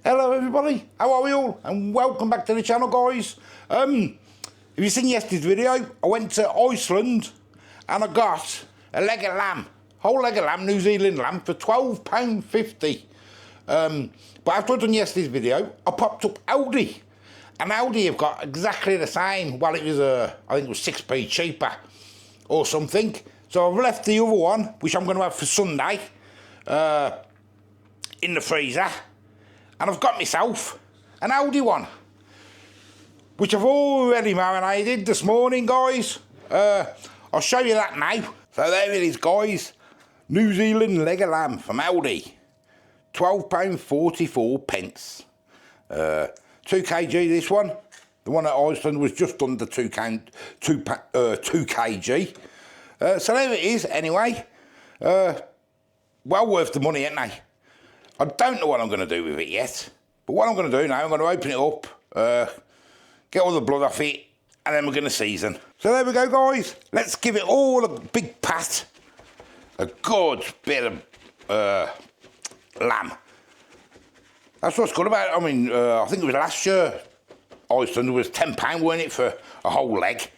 Hello everybody, how are we all? And welcome back to the channel, guys. If you seen yesterday's video, I went to Iceland and I got a leg of lamb, whole leg of lamb, New Zealand lamb, for £12.50. But after I'd done yesterday's video, I popped up Aldi, and Aldi have got exactly the same. Well, it was I think it was 6p cheaper or something. So I've left the other one, which I'm going to have for Sunday, in the freezer. And I've got myself an Aldi one, which I've already marinated this morning, guys. I'll show you that now. So there it is, guys. New Zealand leg of lamb from Aldi. £12.44. 2 kg this one. The one at Iceland was just under 2 kg. So there it is, anyway. Well worth the money, ain't they? I don't know what I'm going to do with it yet, but what I'm going to do now, I'm going to open it up, get all the blood off it, and then we're going to season. So there we go, guys. Let's give it all a big pat. A good bit of lamb. That's what's good about it. I mean, I think it was last year, Iceland was £10, weren't it, for a whole leg.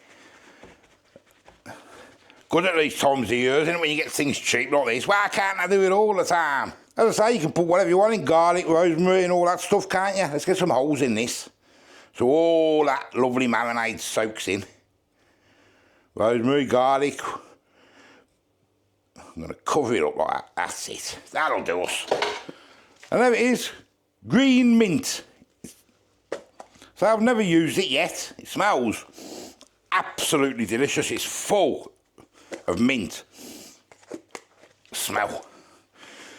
Good at these times of year, isn't it, when you get things cheap like this? Why can't I do it all the time? As I say, you can put whatever you want in, garlic, rosemary and all that stuff, can't you? Let's get some holes in this. So all that lovely marinade soaks in. Rosemary, garlic. I'm going to cover it up like that. That's it. That'll do us. And there it is. Green mint. So I've never used it yet. It smells absolutely delicious. It's full of mint. Smell.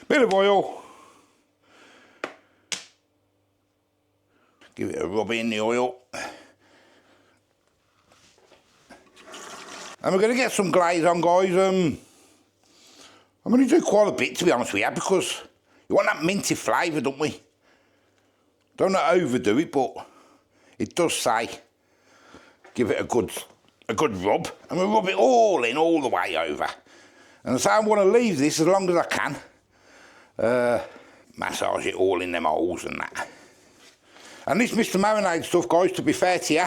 Bit of oil. Give it a rub in the oil. And we're going to get some glaze on, guys. I'm going to do quite a bit, to be honest with you, because you want that minty flavour, don't we? Don't overdo it, but it does say give it a good rub, and we'll rub it all in, all the way over. And so I want to leave this as long as I can. Massage it all in them holes and that. And this Mr. Marinade stuff, guys, to be fair to you,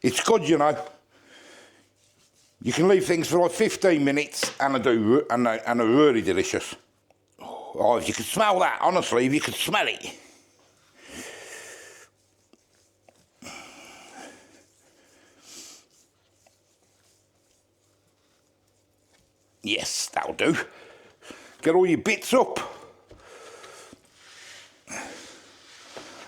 it's good, you know. You can leave things for like 15 minutes and they're really delicious. Oh, if you could smell that, honestly, if you could smell it. Yes, that'll do. Get all your bits up.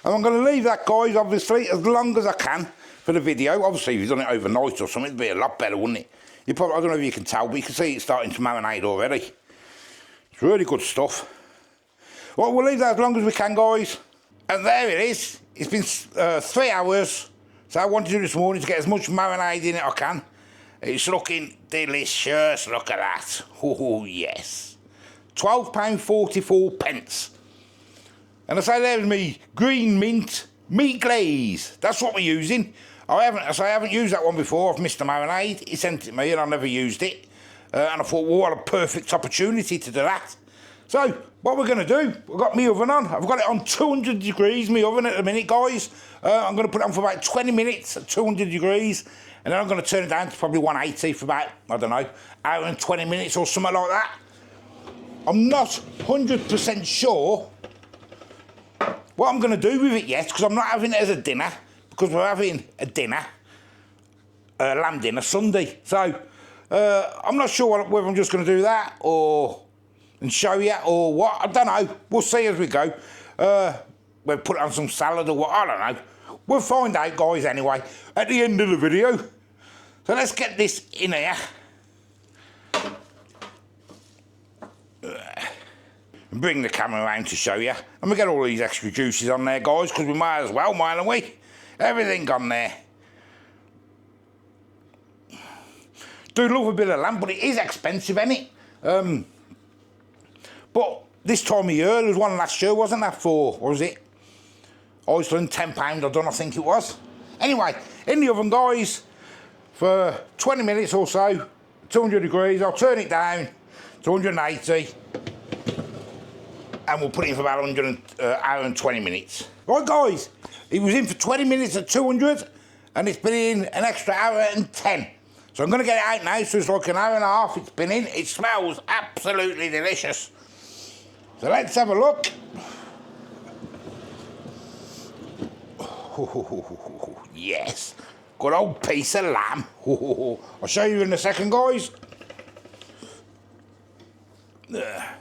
And I'm going to leave that, guys, obviously, as long as I can for the video. Obviously, if you've done it overnight or something, it'd be a lot better, wouldn't it? You probably, I don't know if you can tell, but you can see it's starting to marinate already. It's really good stuff. Well, we'll leave that as long as we can, guys. And there it is. It's been 3 hours. So I wanted to do this morning to get as much marinade in it as I can. It's looking delicious. Look at that. Oh, yes. £12.44. And I say there's me green mint meat glaze. That's what we're using. I haven't used that one before of Mr. Marinade. He sent it to me and I never used it. And I thought, well, what a perfect opportunity to do that. So, what we're going to do, I've got my oven on. I've got it on 200 degrees, my oven at the minute, guys. I'm going to put it on for about 20 minutes at 200 degrees. And then I'm going to turn it down to probably 180 for about, I don't know, hour and 20 minutes or something like that. I'm not 100% sure what I'm going to do with it yet, because I'm not having it as a dinner, because we're having a dinner, lamb dinner Sunday. So, I'm not sure whether I'm just going to do that, and show you, or what. I don't know. We'll see as we go. We'll put it on some salad or what, I don't know. We'll find out, guys, anyway, at the end of the video. So let's get this in here. And bring the camera around to show you. And we get all these extra juices on there, guys, because we might as well, mightn't we? Everything on there. Do love a bit of lamb, but it is expensive, ain't it? But this time of year, there was one last year, wasn't there, for, what was it? Iceland, £10, I don't know, I think it was. Anyway, in the oven, guys, for 20 minutes or so, 200 degrees. I'll turn it down to 180. and we'll put it in for about 100 hour and 20 minutes. Right, guys, it was in for 20 minutes at 200, and it's been in an extra hour and 10. So I'm going to get it out now, so it's like an hour and a half it's been in. It smells absolutely delicious. So let's have a look. Yes, good old piece of lamb. I'll show you in a second, guys. There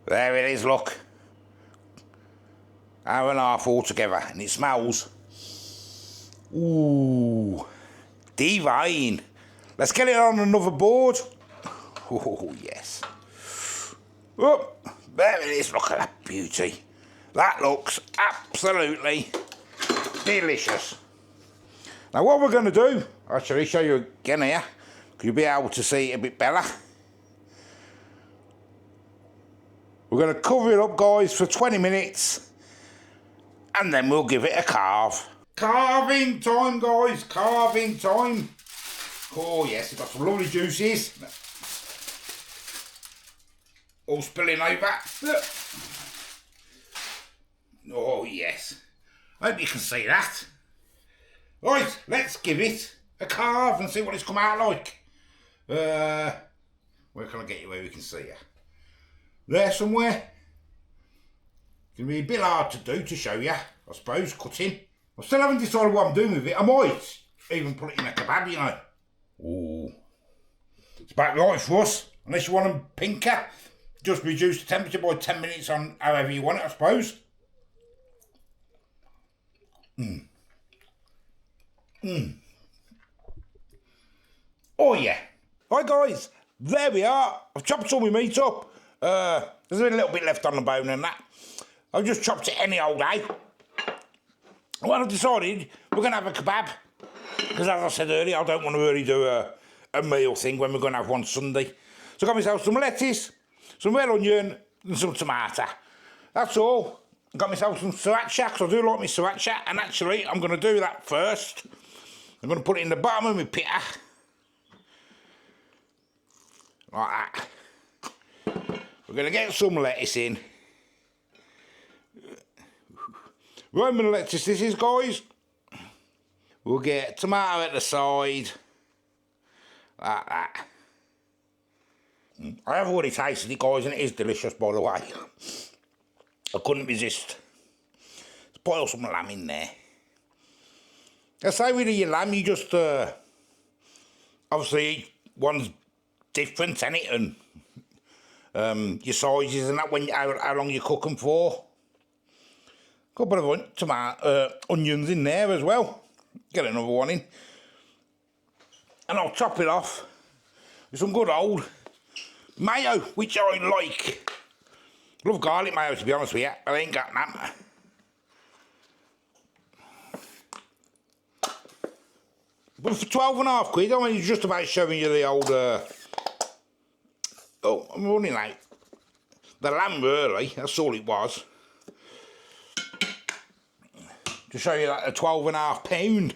it is, look. Hour and a half altogether, and it smells. Ooh, divine. Let's get it on another board. Oh, yes. Oh, there it is, look at that beauty. That looks absolutely delicious. Now what we're going to do, I'll actually show you again here, because you'll be able to see it a bit better. We're going to cover it up, guys, for 20 minutes, and then we'll give it a carve. Carving time, guys, carving time. Oh yes, we've got some lovely juices. All spilling over. Oh yes, I hope you can see that. Right, let's give it a carve and see what it's come out like. Where can I get you where we can see you? There somewhere. It's going to be a bit hard to do to show you, I suppose, cutting. I still haven't decided what I'm doing with it. I might even put it in a kebab, you know. Ooh. It's about right for us, unless you want them pinker. Just reduce the temperature by 10 minutes on however you want it, I suppose. Oh yeah. Right, guys, there we are. I've chopped all my meat up. There's a little bit left on the bone and that. I've just chopped it any old day. Well, I've decided we're going to have a kebab. Because as I said earlier, I don't want to really do a meal thing when we're going to have one Sunday. So I got myself some lettuce, some red onion and some tomato. That's all. I got myself some sriracha, because I do like my sriracha. And actually, I'm going to do that first. I'm going to put it in the bottom of my pita. Like that. We're going to get some lettuce in. Roman lettuce this is, guys. We'll get tomato at the side. Like that. I have already tasted it, guys, and it is delicious, by the way. I couldn't resist. Let's boil some lamb in there. I say with your lamb, you just, obviously, one's different, isn't it? And your sizes and that, how long you cook them for. Couple of tomato, onions in there as well. Get another one in. And I'll chop it off with some good old mayo, which I like. Love garlic mayo, to be honest with you, but I ain't got that. But for 12.5 quid, I mean, just about showing you the old... Oh, I'm running out. The lamb, really, that's all it was. To show you that, a 12.5 pound.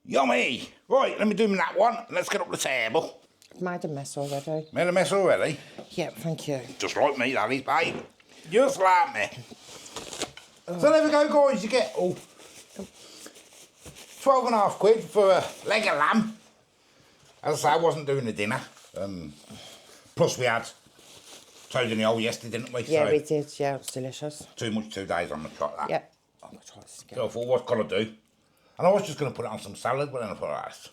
Yummy. Right, let me do that one. Let's get up the table. Made a mess already. Made a mess already? Yeah, thank you. Just like me, that is, babe. Just like me. Oh. So there we go, guys. You get 12.5 quid for a leg of lamb. As I say, I wasn't doing the dinner. Plus we had toad in the hole yesterday, didn't we? Yeah, so we did. Yeah, it was delicious. Too much 2 days on the trot, that. Yeah. I'm going to try this again. So I thought, what can I do? And I was just going to put it on some salad, but then I thought,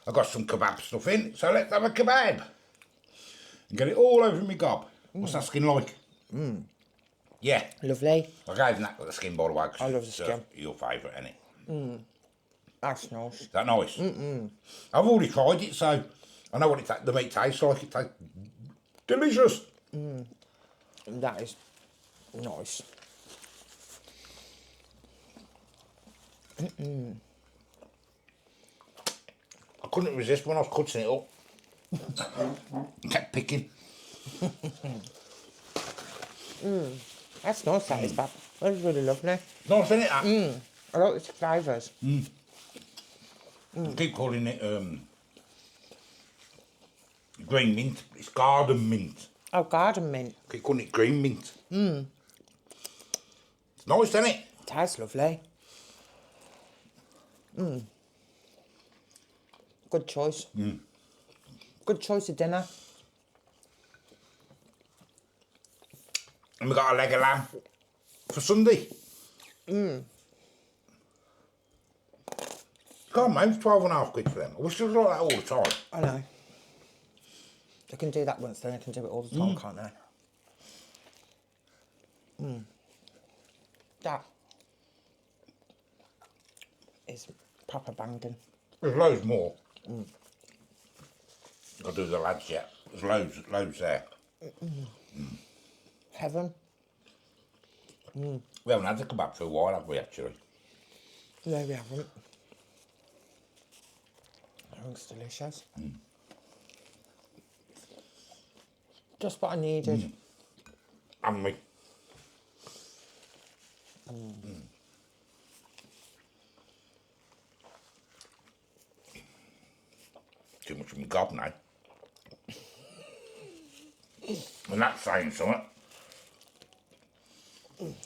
I got some kebab stuff in, so let's have a kebab. And get it all over my gob. What's that skin like? Yeah. Lovely. I gave him that with the skin, by the way. I love the skin. Your favourite, isn't it? That's nice. Is that nice? I've already tried it, so I know what the meat tastes like. It tastes delicious. That is nice. I couldn't resist when I was cutting it up. I kept picking. That's nice, that is, Bob. That's really lovely. Nice, isn't it, that? I like the flavours. I keep calling it green mint. It's garden mint. Oh, garden mint. Keep calling it green mint. It's nice, isn't it? Tastes lovely. Good choice. Good choice of dinner. And we got a leg of lamb for Sunday. God, mate, it's 12.5 quid for them. I wish they was like that all the time. I know. They can do that once, then they can do it all the time, can't they? That is proper banging. There's loads more. Got to do the lads yet. There's loads there. Heaven. We haven't had the kebab for a while, have we, actually? No, we haven't. That looks delicious. Just what I needed. And me. Too much of my gob now. And that's saying something.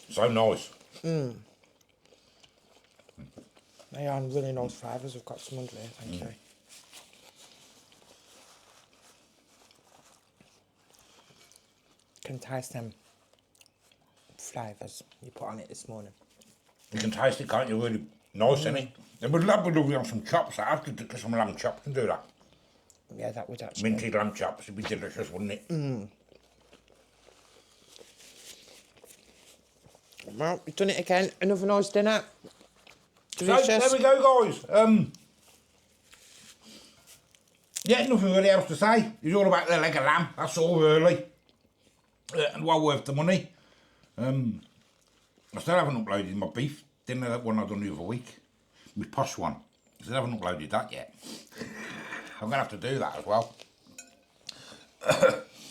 So nice. They are really nice flavours. I've got some under here, thank you. Can taste them flavours you put on it this morning. You can taste it, can't you? Really nice, isn't it? It would love lovely on some chops. I have to get some lamb chops. Can do that. Yeah, that would actually. Minty lamb chops would be delicious, wouldn't it? Well, we've done it again. Another nice dinner. So, Delicious. there we go, guys. Yeah, nothing really else to say. It's all about the leg of lamb. That's all really. And well worth the money. I still haven't uploaded my beef dinner, that one I done the other week. My posh one. I still haven't uploaded that yet. I'm going to have to do that as well.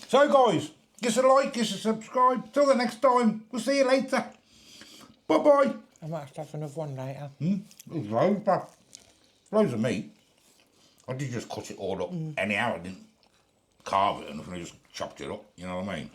So guys, give us a like, give us a subscribe. Till the next time, we'll see you later. Bye-bye. I might have to have another one later. There's loads, but loads of meat. I did just cut it all up anyhow. I didn't carve it or nothing, I just chopped it up, you know what I mean?